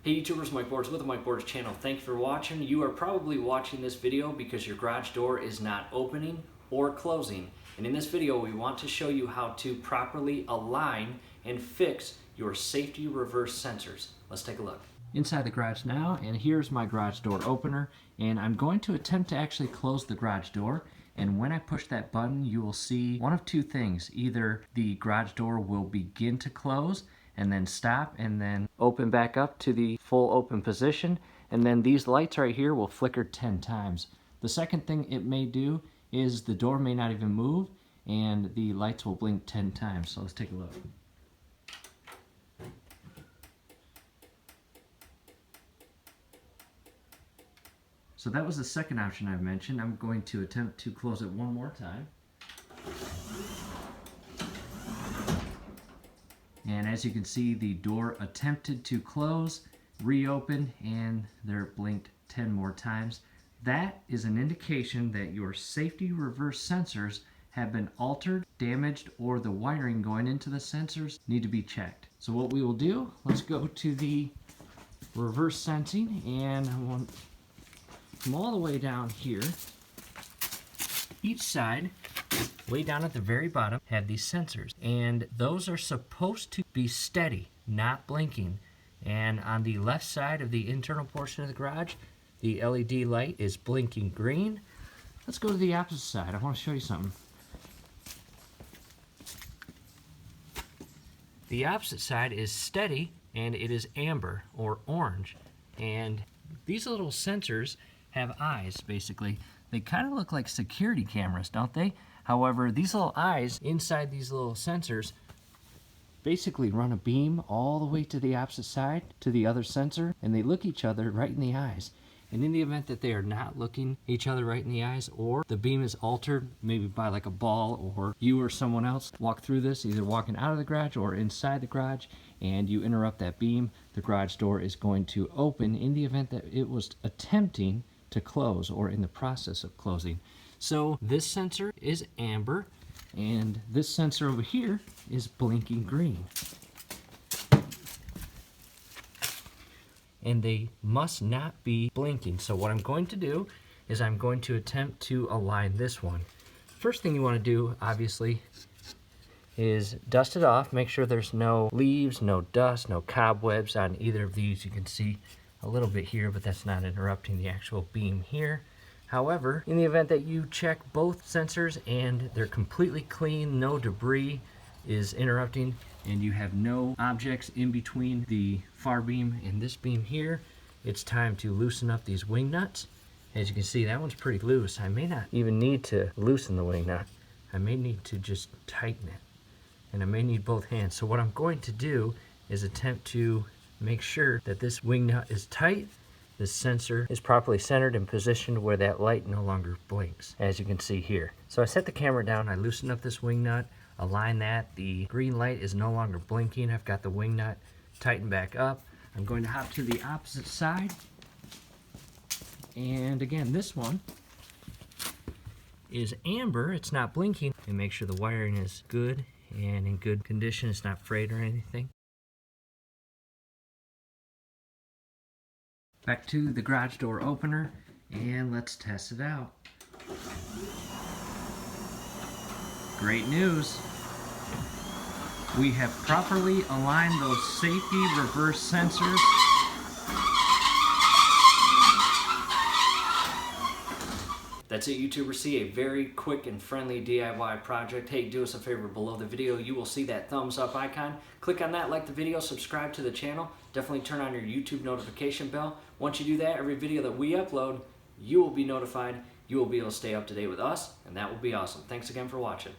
Hey YouTubers, Mike Boards with the Mike Boards channel. Thank you for watching. You are probably watching this video because your garage door is not opening or closing. And in this video, we want to show you how to properly align and fix your safety reverse sensors. Let's take a look. Inside the garage now, and here's my garage door opener. And I'm going to attempt to actually close the garage door. And when I push that button, you will see one of two things. Either the garage door will begin to close and then stop and then open back up to the full open position, and then these lights right here will flicker 10 times. The second thing it may do is the door may not even move and the lights will blink 10 times. So let's take a look. So that was the second option I've mentioned. I'm going to attempt to close it one more time. And as you can see, the door attempted to close, reopen, and they're blinked 10 more times. That is an indication that your safety reverse sensors have been altered, damaged, or the wiring going into the sensors need to be checked. So what we will do, let's go to the reverse sensing, and I want to come all the way down here. Each side, way down at the very bottom, have these sensors, and those are supposed to be steady, not blinking. And on the left side of the internal portion of the garage, the LED light is blinking green. Let's go to the opposite side. I want to show you something. The opposite side is steady, and it is amber or orange. And these little sensors have eyes, basically. They kind of look like security cameras, don't they? However, these little eyes inside these little sensors basically run a beam all the way to the opposite side, to the other sensor, and they look each other right in the eyes. And in the event that they are not looking each other right in the eyes, or the beam is altered, maybe by like a ball, or you or someone else walk through this, either walking out of the garage or inside the garage, and you interrupt that beam, the garage door is going to open in the event that it was attempting to close or in the process of closing. So this sensor is amber, and this sensor over here is blinking green. And they must not be blinking. So what I'm going to do is I'm going to attempt to align this one. First thing you want to do, obviously, is dust it off. Make sure there's no leaves, no dust, no cobwebs on either of these. You can see a little bit here, but that's not interrupting the actual beam here. However, in the event that you check both sensors and they're completely clean, no debris is interrupting, and you have no objects in between the far beam and this beam here, it's time to loosen up these wing nuts. As you can see, that one's pretty loose. I may not even need to loosen the wing nut. I may need to just tighten it, and I may need both hands. So what I'm going to do is attempt to make sure that this wing nut is tight, this sensor is properly centered and positioned where that light no longer blinks, as you can see here. So I set the camera down, I loosen up this wing nut, align that, the green light is no longer blinking, I've got the wing nut tightened back up. I'm going to hop to the opposite side, and again, this one is amber, it's not blinking, and make sure the wiring is good and in good condition, it's not frayed or anything. Back to the garage door opener, and let's test it out. Great news. We have properly aligned those safety reverse sensors. That's it, YouTubers. See, a very quick and friendly DIY project. Hey, do us a favor below the video. You will see that thumbs up icon. Click on that, like the video, subscribe to the channel. Definitely turn on your YouTube notification bell. Once you do that, every video that we upload, you will be notified. You will be able to stay up to date with us, and that will be awesome. Thanks again for watching.